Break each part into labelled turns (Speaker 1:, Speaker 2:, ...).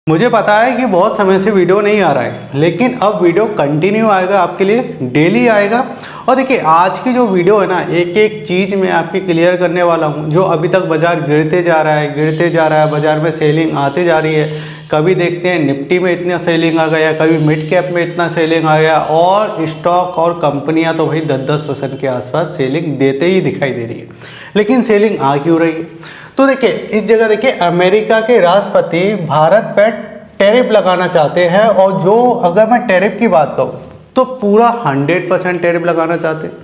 Speaker 1: मुझे पता है कि बहुत समय से वीडियो नहीं आ रहा है, लेकिन अब वीडियो कंटिन्यू आएगा, आपके लिए डेली आएगा। और देखिए आज की जो वीडियो है ना, एक एक चीज़ मैं आपकी क्लियर करने वाला हूँ। जो अभी तक बाज़ार गिरते जा रहा है, बाज़ार में सेलिंग आते जा रही है। कभी देखते हैं निफ्टी में इतना सेलिंग आ गया, कभी मिड कैप में इतना सेलिंग आ गया, और स्टॉक और कंपनियाँ तो भाई 10-10% के आसपास सेलिंग देते ही दिखाई दे रही है। लेकिन सेलिंग आ क्यों रही है? तो देखिए इस जगह देखिए अमेरिका के राष्ट्रपति भारत पर टैरिफ लगाना चाहते हैं, और जो अगर मैं टैरिफ की बात करूं तो पूरा 100% टैरिफ लगाना चाहते हैं।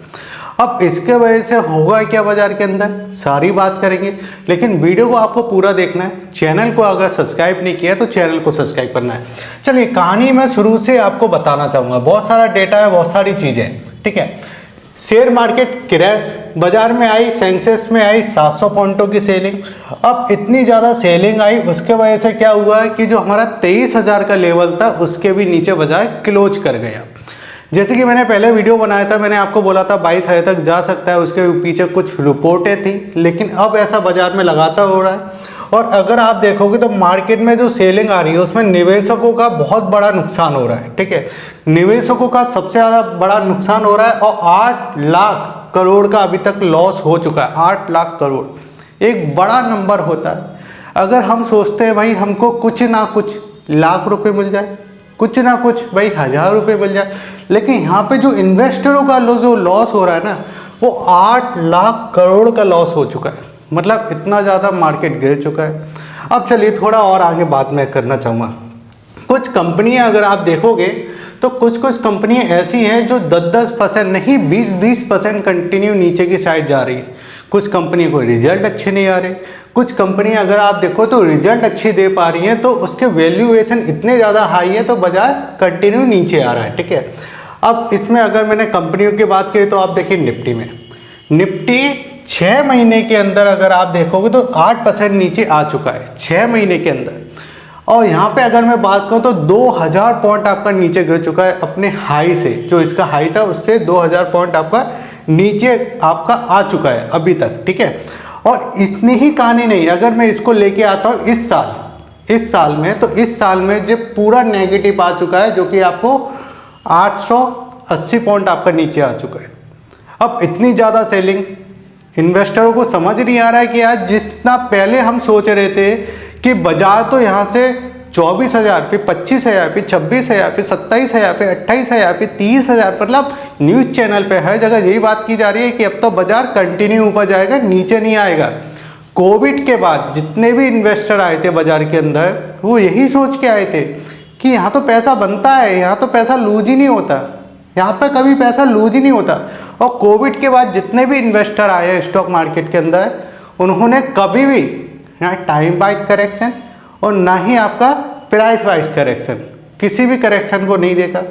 Speaker 1: अब इसके वजह से होगा क्या बाजार के अंदर, सारी बात करेंगे। लेकिन वीडियो को आपको पूरा देखना है। चैनल को अगर सब्सक्राइब नहीं किया तो चैनल को सब्सक्राइब करना है। चलिए कहानी मैं शुरू से आपको बताना चाहूँगा। बहुत सारा डेटा है, बहुत सारी चीज़ें, ठीक है। शेयर मार्केट क्रैश, बाजार में आई, सेंसेक्स में आई 700 पॉइंटों की सेलिंग। अब इतनी ज़्यादा सेलिंग आई, उसके वजह से क्या हुआ है कि जो हमारा 23,000 का लेवल था उसके भी नीचे बाजार क्लोज कर गया। जैसे कि मैंने पहले वीडियो बनाया था, मैंने आपको बोला था 22,000 तक जा सकता है, उसके पीछे कुछ रिपोर्टें थी, लेकिन अब ऐसा बाजार में लगातार हो रहा है। और अगर आप देखोगे तो मार्केट में जो सेलिंग आ रही है उसमें निवेशकों का बहुत बड़ा नुकसान हो रहा है, ठीक है। निवेशकों का सबसे ज़्यादा बड़ा नुकसान हो रहा है, और 8 लाख करोड़ का अभी तक लॉस हो चुका है। 8 लाख करोड़ एक बड़ा नंबर होता है। अगर हम सोचते हैं भाई हमको कुछ ना कुछ लाख रुपए मिल जाए, कुछ ना कुछ भाई 1,000 रुपये मिल जाए, लेकिन यहाँ पे जो इन्वेस्टरों का जो लॉस हो रहा है ना, वो 8 लाख करोड़ का लॉस हो चुका है। मतलब इतना ज़्यादा मार्केट गिर चुका है। अब चलिए थोड़ा और आगे बात मैं करना चाहूँगा। कुछ कंपनियां अगर आप देखोगे तो कुछ कंपनियां ऐसी हैं जो 10-10% नहीं 20-20% कंटिन्यू नीचे की साइड जा रही है। कुछ कंपनी को रिजल्ट अच्छे नहीं आ रहे। कुछ कंपनियां अगर आप देखो तो रिजल्ट अच्छी दे पा रही हैं, तो उसके वैल्यूएशन इतने ज़्यादा हाई है तो बाजार कंटिन्यू नीचे आ रहा है, ठीक है। अब इसमें अगर मैंने कंपनियों की बात की तो आप देखिए निफ्टी 6 महीने के अंदर अगर आप देखोगे तो 8% नीचे आ चुका है 6 महीने के अंदर। और यहाँ पे अगर मैं बात करूँ तो 2000 पॉइंट आपका नीचे गिर चुका है अपने हाई से। जो इसका हाई था उससे 2000 पॉइंट आपका नीचे आपका आ चुका है अभी तक, ठीक है। और इतनी ही कहानी नहीं, अगर मैं इसको लेके आता हूँ इस साल में जब पूरा नेगेटिव आ चुका है, जो कि आपको 880 पॉइंट आपका नीचे आ चुका है। अब इतनी ज़्यादा सेलिंग, इन्वेस्टरों को समझ नहीं आ रहा है कि आज जितना पहले हम सोच रहे थे कि बाजार तो यहाँ से 24,000 फिर 25,000 फिर 26,000 फिर 27,000 फिर 28,000 फिर 30,000, मतलब न्यूज़ चैनल पे हर जगह यही बात की जा रही है कि अब तो बाजार कंटिन्यू ऊपर जाएगा, नीचे नहीं आएगा। कोविड के बाद जितने भी इन्वेस्टर आए थे बाजार के अंदर, वो यही सोच के आए थे कि यहाँ तो पैसा बनता है, यहाँ तो पैसा लूज ही नहीं होता, यहाँ पर कभी पैसा लूज ही नहीं होता। और कोविड के बाद जितने भी इन्वेस्टर आए हैं स्टॉक मार्केट के अंदर, उन्होंने कभी भी ना टाइम वाइज करेक्शन और ना ही आपका प्राइस वाइज करेक्शन, किसी भी करेक्शन को नहीं देखा।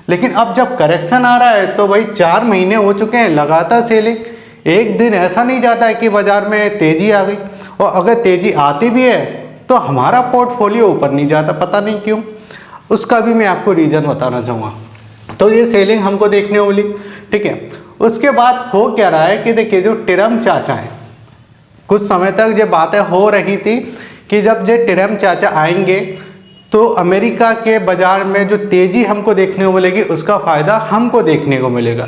Speaker 1: लेकिन अब जब करेक्शन आ रहा है तो भाई 4 महीने हो चुके हैं लगातार सेलिंग। एक दिन ऐसा नहीं जाता है कि बाजार में तेज़ी आ गई, और अगर तेज़ी आती भी है तो हमारा पोर्टफोलियो ऊपर नहीं जाता, पता नहीं क्यों। उसका भी मैं आपको रीज़न बताना चाहूँगा। तो ये सेलिंग हमको देखने को मिली, ठीक है। उसके बाद हो क्या रहा है कि देखिए जो ट्रम्प चाचा हैं, कुछ समय तक ये बातें हो रही थी कि जब ये ट्रम्प चाचा आएंगे तो अमेरिका के बाजार में जो तेज़ी हमको देखने को मिलेगी उसका फ़ायदा हमको देखने को मिलेगा।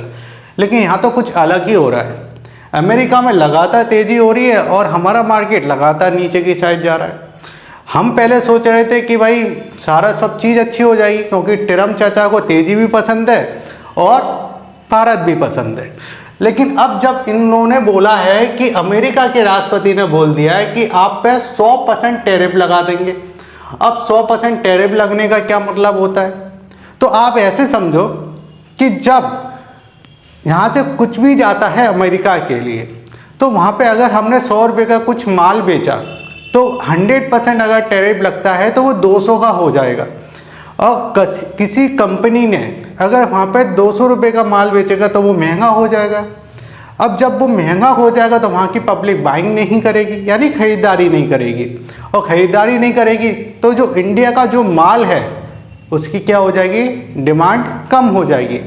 Speaker 1: लेकिन यहाँ तो कुछ अलग ही हो रहा है। अमेरिका में लगातार तेज़ी हो रही है और हमारा मार्केट लगातार नीचे की साइड जा रहा है। हम पहले सोच रहे थे कि भाई सारा सब चीज़ अच्छी हो जाएगी, क्योंकि ट्रम्प चाचा को तेज़ी भी पसंद है और भारत भी पसंद है। लेकिन अब जब इन्होंने बोला है कि अमेरिका के राष्ट्रपति ने बोल दिया है कि आप पे 100% टैरिफ लगा देंगे। अब 100% टैरिफ लगने का क्या मतलब होता है? तो आप ऐसे समझो कि जब यहाँ से कुछ भी जाता है अमेरिका के लिए, तो वहाँ पे अगर हमने 100 रुपये का कुछ माल बेचा तो 100% अगर टैरिफ लगता है तो वो 200 का हो जाएगा। और किसी कंपनी ने अगर वहाँ पे 200 रुपये का माल बेचेगा तो वो महंगा हो जाएगा। अब जब वो महंगा हो जाएगा तो वहाँ की पब्लिक बाइंग नहीं करेगी, यानी ख़रीदारी नहीं करेगी। और ख़रीदारी नहीं करेगी तो जो इंडिया का जो माल है उसकी क्या हो जाएगी, डिमांड कम हो जाएगी।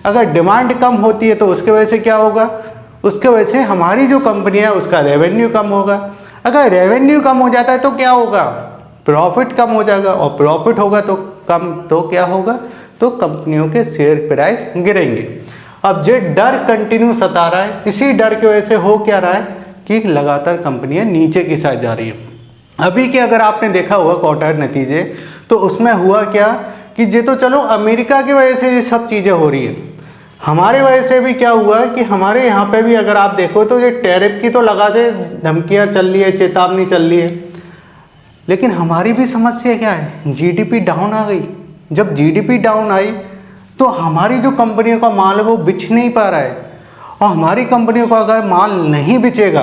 Speaker 1: अगर डिमांड कम होती है तो उसके वजह से क्या होगा, उसके वजह से हमारी जो कंपनी है उसका रेवेन्यू कम होगा। अगर रेवेन्यू कम हो जाता है तो क्या होगा, प्रॉफिट कम हो जाएगा, और प्रॉफिट होगा तो कम, तो क्या होगा, तो कंपनियों के शेयर प्राइस गिरेंगे। अब ये डर कंटिन्यू सता रहा है, इसी डर की वजह से हो क्या रहा है कि लगातार कंपनियां नीचे की साइड जा रही है। अभी के अगर आपने देखा हुआ क्वार्टर नतीजे, तो उसमें हुआ क्या कि ये तो चलो अमेरिका की वजह से ये सब चीज़ें हो रही है, हमारी वजह से भी क्या हुआ है कि हमारे यहाँ पे भी अगर आप देखो तो ये टैरिफ की तो लगा दे धमकियाँ चल रही है, चेतावनी चल रही है, लेकिन हमारी भी समस्या क्या है, जीडीपी डाउन आ गई। जब जीडीपी डाउन आई तो हमारी जो कंपनियों का माल है वो बिच नहीं पा रहा है, और हमारी कंपनियों का अगर माल नहीं बिचेगा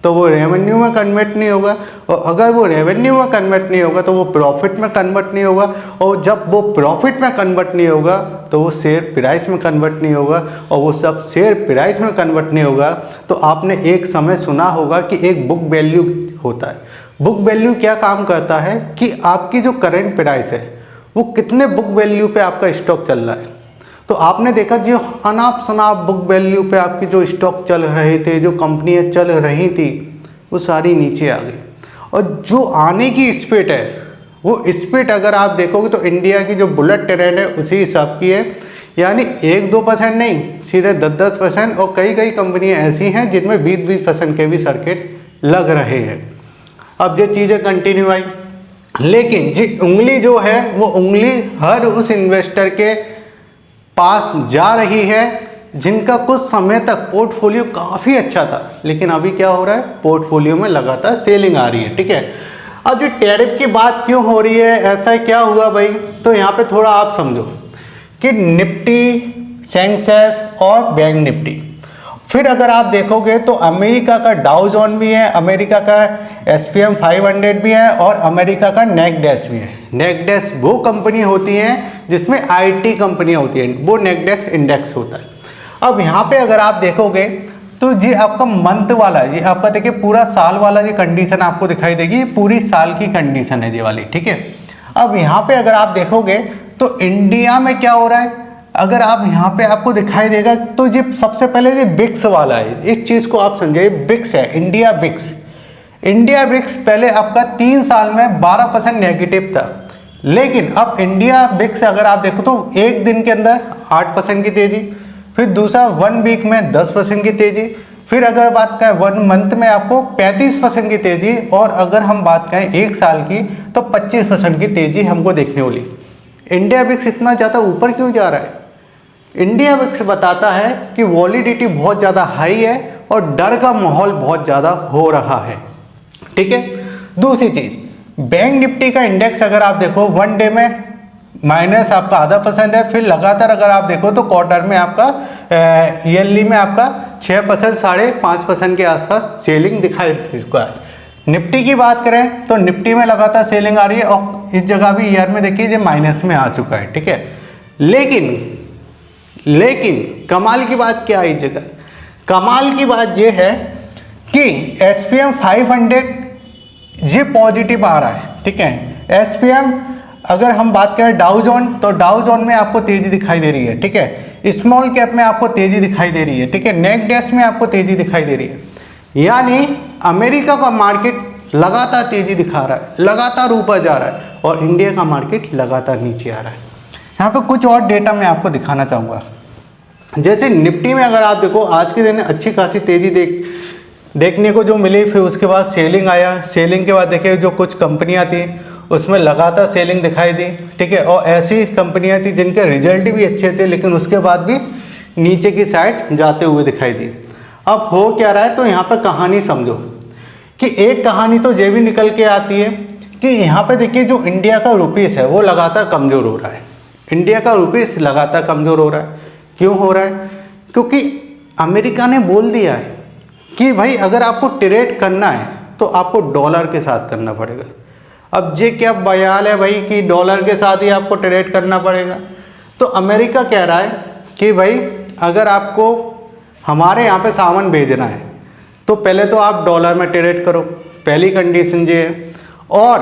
Speaker 1: तो वो रेवेन्यू में कन्वर्ट नहीं होगा, और अगर वो रेवेन्यू में कन्वर्ट नहीं होगा तो वो प्रॉफिट में कन्वर्ट नहीं होगा, और जब वो प्रॉफिट में कन्वर्ट नहीं होगा तो वो शेयर प्राइस में कन्वर्ट नहीं होगा, और वो सब शेयर प्राइस में कन्वर्ट नहीं होगा तो आपने एक समय सुना होगा कि एक बुक वैल्यू होता है। बुक वैल्यू क्या काम करता है कि आपकी जो करंट प्राइस है वो कितने बुक वैल्यू पे आपका स्टॉक चल रहा है। तो आपने देखा जो अनाप शनाप बुक वैल्यू पे आपके जो स्टॉक चल रहे थे, जो कंपनियां चल रही थी, वो सारी नीचे आ गई, और जो आने की स्पीड है वो स्पीड अगर आप देखोगे तो इंडिया की जो बुलेट ट्रेन है उसी हिसाब की है, यानी 1-2% नहीं, सीधे 10-10%, और कई कई कंपनियां ऐसी हैं जिनमें 20-20% के भी सर्किट लग रहे हैं। अब ये चीज़ें कंटिन्यू आई, लेकिन जी उंगली जो है वो उंगली हर उस इन्वेस्टर के पास जा रही है जिनका कुछ समय तक पोर्टफोलियो काफ़ी अच्छा था, लेकिन अभी क्या हो रहा है, पोर्टफोलियो में लगातार सेलिंग आ रही है। ठीक है, अब जो टैरिफ की बात क्यों हो रही है, ऐसा क्या हुआ भाई, तो यहाँ पे थोड़ा आप समझो कि निफ्टी, सेंसेक्स और बैंक निफ्टी, फिर अगर आप देखोगे तो अमेरिका का डाउ जोन भी है, अमेरिका का SPM 500 भी है, और अमेरिका का नेस्डैक भी है। नेस्डैक वो कंपनी होती हैं जिसमें IT कंपनियां होती हैं, वो नेस्डैक इंडेक्स होता है। अब यहाँ पे अगर आप देखोगे तो जी आपका मंथ वाला, ये आपका देखिए पूरा साल वाला जी कंडीशन आपको दिखाई देगी, पूरी साल की कंडीशन है ये वाली। ठीक है, अब यहाँ पे अगर आप देखोगे तो इंडिया में क्या हो रहा है, अगर आप यहाँ पे आपको दिखाई देगा तो ये सबसे पहले ये बिक्स वाला है, इस चीज़ को आप समझिए, बिक्स है, इंडिया बिक्स। इंडिया बिक्स पहले आपका 3 साल में 12% नेगेटिव था, लेकिन अब इंडिया बिक्स अगर आप देखो तो एक दिन के अंदर 8% की तेजी, फिर दूसरा 1 वीक में 10% की तेजी, फिर अगर बात करें 1 मंथ में आपको 35% की तेजी, और अगर हम बात करें 1 साल की तो 25% की तेजी हमको देखने वाली। इंडिया बिक्स इतना ज़्यादा ऊपर क्यों जा रहा है? इंडिया बिक्स बताता है कि वॉलिडिटी बहुत ज़्यादा हाई है और डर का माहौल बहुत ज़्यादा हो रहा है। ठीक है, दूसरी चीज़, बैंक निफ्टी का इंडेक्स अगर आप देखो 1 डे में माइनस आपका 0.5% है, फिर लगातार अगर आप देखो तो क्वार्टर में आपका ईयरली में आपका 6%, 5.5% के आसपास सेलिंग दिखाई इसको है। निफ्टी की बात करें तो निफ्टी में लगातार सेलिंग आ रही है, और इस जगह भी ईयर में देखिए माइनस में आ चुका है। ठीक है, लेकिन कमाल की बात क्या है इस जगह, कमाल की बात यह है कि SPM 500 ये पॉजिटिव आ रहा है। ठीक है, SPM अगर हम बात करें डाउ जोन, तो डाउ जोन में आपको तेजी दिखाई दे रही है। ठीक है, स्मॉल कैप में आपको तेजी दिखाई दे रही है। ठीक है, नेस्डैक में आपको तेजी दिखाई दे रही है, यानी अमेरिका का मार्केट लगातार तेजी दिखा रहा है, लगातार ऊपर जा रहा है, और इंडिया का मार्केट लगातार नीचे आ रहा है। यहाँ पे कुछ और डेटा मैं आपको दिखाना चाहूँगा। जैसे निफ्टी में अगर आप देखो आज के दिन अच्छी खासी तेजी देखने को जो मिली, फिर उसके बाद सेलिंग आया, सेलिंग के बाद देखिए जो कुछ कंपनियां थी उसमें लगातार सेलिंग दिखाई दी। ठीक है, और ऐसी कंपनियां थी जिनके रिजल्ट भी अच्छे थे लेकिन उसके बाद भी नीचे की साइड जाते हुए दिखाई दी। अब हो क्या रहा है, तो यहाँ पर कहानी समझो कि एक कहानी तो ये भी निकल के आती है कि यहाँ पे देखिए जो इंडिया का रुपीस है वो लगातार कमज़ोर हो रहा है। इंडिया का रुपीस लगातार कमज़ोर हो रहा है। क्यों हो रहा है? क्योंकि अमेरिका ने बोल दिया है कि भाई अगर आपको ट्रेड करना है तो आपको डॉलर के साथ करना पड़ेगा। अब ये क्या बयाल है भाई कि डॉलर के साथ ही आपको ट्रेड करना पड़ेगा? तो अमेरिका कह रहा है कि भाई अगर आपको हमारे यहाँ पे सामान भेजना है तो पहले तो आप डॉलर में ट्रेड करो, पहली कंडीशन ये है। और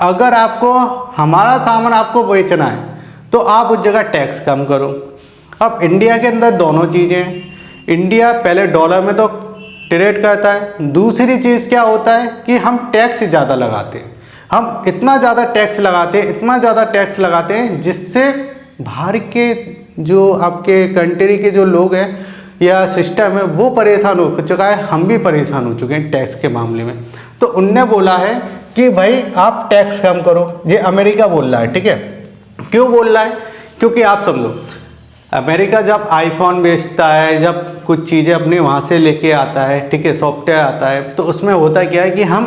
Speaker 1: अगर आपको हमारा सामान आपको बेचना है तो आप उस जगह टैक्स कम करो। अब इंडिया के अंदर दोनों चीज़ें हैं। इंडिया पहले डॉलर में तो ट्रेड करता है, दूसरी चीज़ क्या होता है कि हम टैक्स ज़्यादा लगाते हैं। हम इतना ज़्यादा टैक्स लगाते हैं, इतना ज़्यादा टैक्स लगाते हैं, जिससे बाहर के जो आपके कंट्री के जो लोग हैं या सिस्टम है वो परेशान हो चुका है, हम भी परेशान हो चुके हैं टैक्स के मामले में। तो उनने बोला है कि भाई आप टैक्स कम करो, ये अमेरिका बोल रहा है, ठीक है। क्यों बोल रहा है? क्योंकि आप समझो, अमेरिका जब आईफोन बेचता है, जब कुछ चीज़ें अपनी वहाँ से लेके आता है, ठीक है, सॉफ्टवेयर आता है, तो उसमें होता क्या है कि हम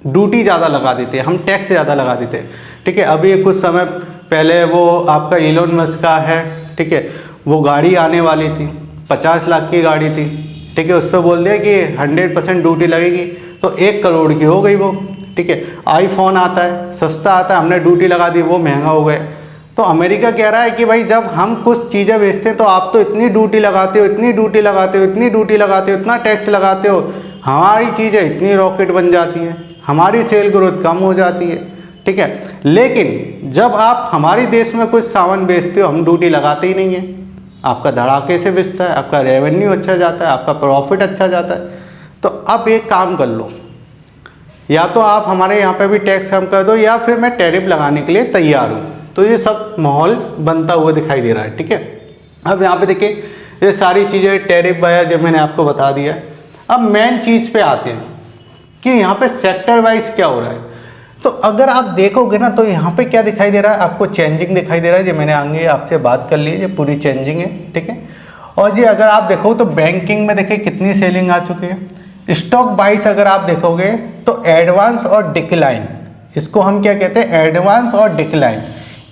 Speaker 1: ड्यूटी ज़्यादा लगा देते हैं, हम टैक्स ज़्यादा लगा देते हैं, ठीक है। अभी कुछ समय पहले वो आपका इलोन मस्क का है, ठीक है, वो गाड़ी आने वाली थी, 50 लाख की गाड़ी थी, ठीक है, उस पर बोल दिया कि 100% ड्यूटी लगेगी, तो 1 करोड़ की हो गई वो, ठीक है। आईफोन आता है, सस्ता आता है, हमने ड्यूटी लगा दी, वो महंगा हो गया। तो अमेरिका कह रहा है कि भाई जब हम कुछ चीज़ें बेचते हैं तो आप तो इतनी ड्यूटी लगाते हो, इतनी ड्यूटी लगाते हो, इतनी ड्यूटी लगाते हो, इतना टैक्स लगाते हो, हमारी चीज़ें इतनी रॉकेट बन जाती हैं, हमारी सेल ग्रोथ कम हो जाती है, ठीक है। लेकिन जब आप हमारे देश में कुछ सामान बेचते हो, हम ड्यूटी लगाते ही नहीं है, आपका धड़ाके से बेचता है, आपका रेवेन्यू अच्छा जाता है, आपका प्रॉफिट अच्छा जाता है। तो अब एक काम कर लो, या तो आप हमारे यहाँ पे भी टैक्स कम कर दो, या फिर मैं टैरिफ लगाने के लिए तैयार हूँ। तो ये सब माहौल बनता हुआ दिखाई दे रहा है, ठीक है। अब यहाँ पे देखिए, ये सारी चीज़ें टैरिफ वगैरह जो मैंने आपको बता दिया। अब मेन चीज़ पे आते हैं कि यहाँ पे सेक्टर वाइज क्या हो रहा है। तो अगर आप देखोगे ना, तो यहाँ पे क्या दिखाई दे रहा है, आपको चेंजिंग दिखाई दे रहा है, जो मैंने आगे आपसे बात कर ली है, ये पूरी चेंजिंग है, ठीक है। और जी अगर आप देखो तो बैंकिंग में देखिए कितनी सेलिंग आ चुकी है। स्टॉक बाइस अगर आप देखोगे तो एडवांस और डिक्लाइन, इसको हम क्या कहते हैं, एडवांस और डिक्लाइन,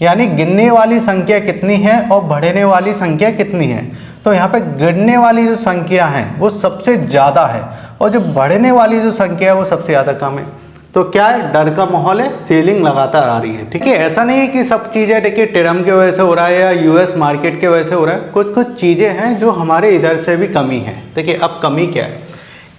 Speaker 1: यानी गिनने वाली संख्या कितनी है और बढ़ने वाली संख्या कितनी है। तो यहाँ पे गिनने वाली जो संख्या है वो सबसे ज़्यादा है, और जो बढ़ने वाली जो संख्या है वो सबसे ज़्यादा कम है। तो क्या है, डर का माहौल है, सेलिंग लगातार आ रही है, ठीक है। ऐसा नहीं है कि सब चीज़ें देखिए ट्रम्प की वजह से हो रहा है या यूएस मार्केट की वजह से हो रहा है, कुछ कुछ चीज़ें हैं जो हमारे इधर से भी कमी है। देखिए अब कमी क्या है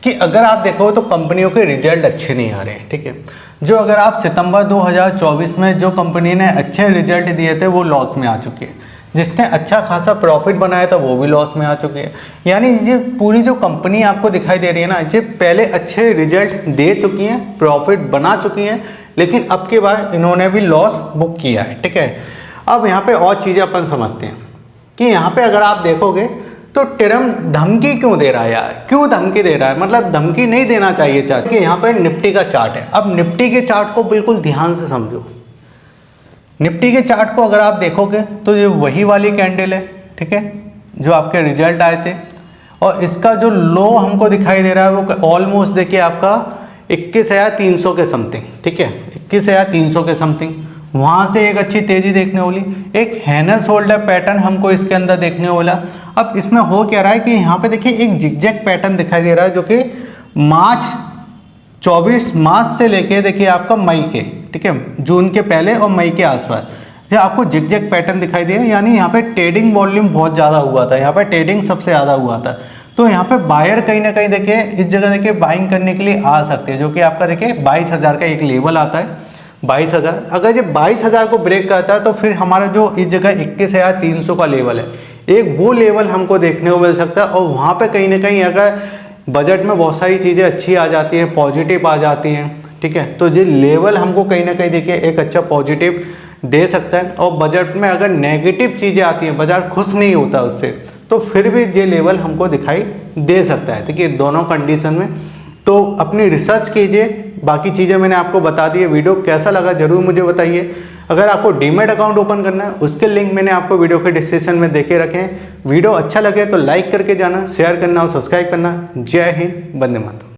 Speaker 1: कि अगर आप देखो तो कंपनियों के रिजल्ट अच्छे नहीं आ रहे हैं, ठीक है। जो अगर आप सितंबर 2024 में जो कंपनी ने अच्छे रिजल्ट दिए थे वो लॉस में आ चुके हैं, जिसने अच्छा खासा प्रॉफिट बनाया था वो भी लॉस में आ चुके हैं। यानी ये पूरी जो कंपनी आपको दिखाई दे रही है ना, ये पहले अच्छे रिजल्ट दे चुकी हैं, प्रॉफिट बना चुकी हैं, लेकिन अब के बाद इन्होंने भी लॉस बुक किया है, ठीक है। अब यहाँ पे और चीज़ें अपन समझते हैं कि यहाँ पे अगर आप देखोगे तो ट्रम्प धमकी क्यों दे रहा है यार, क्यों धमकी दे रहा है, मतलब धमकी नहीं देना चाहिए। चार्ट कि यहाँ पे निफ्टी का चार्ट है। अब निफ्टी के चार्ट को बिल्कुल ध्यान से समझो। निफ्टी के चार्ट को अगर आप देखोगे तो ये वही वाली कैंडल है, ठीक है, जो आपके रिजल्ट आए थे, और इसका जो लो हमको दिखाई दे रहा है वो ऑलमोस्ट देखिए आपका 21,300 के समथिंग, ठीक है, 21,300 के समथिंग। वहाँ से एक अच्छी तेजी देखने वाली, एक हैनस होल्डर पैटर्न हमको इसके अंदर देखने वाला। अब इसमें हो क्या रहा है कि यहाँ पे देखिए एक जिगजैग पैटर्न दिखाई दे रहा है, जो कि मार्च से लेके देखिए आपका मई के, ठीक है, जून के पहले और मई के आसपास ये आपको जिगजैग पैटर्न दिखाई दे, यानी यहाँ पे ट्रेडिंग वॉल्यूम बहुत ज़्यादा हुआ था, यहाँ पे ट्रेडिंग सबसे ज़्यादा हुआ था। तो यहाँ पे बायर कहीं ना कहीं देखिए इस जगह देखिए बाइंग करने के लिए आ सकते हैं, जो कि आपका देखिए 22,000 का एक लेवल आता है, 22,000। अगर ये 22,000 को ब्रेक करता है तो फिर हमारा जो इस जगह 21,300 का लेवल है, एक वो लेवल हमको देखने को मिल सकता है। और वहाँ पे कहीं ना कहीं अगर बजट में बहुत सारी चीज़ें अच्छी आ जाती हैं, पॉजिटिव आ जाती हैं, ठीक है, तो ये लेवल हमको कहीं ना कहीं देखिए एक अच्छा पॉजिटिव दे सकता है। और बजट में अगर नेगेटिव चीज़ें आती हैं, बाजार खुश नहीं होता उससे, तो फिर भी ये लेवल हमको दिखाई दे सकता है, ठीक है, दोनों कंडीशन में। तो अपनी रिसर्च कीजिए, बाकी चीज़ें मैंने आपको बता दी है। वीडियो कैसा लगा जरूर मुझे बताइए। अगर आपको डीमैट अकाउंट ओपन करना है उसके लिंक मैंने आपको वीडियो के डिस्क्रिप्शन में देके रखे हैं। वीडियो अच्छा लगे तो लाइक करके जाना, शेयर करना और सब्सक्राइब करना। जय हिंद, वंदे मातरम।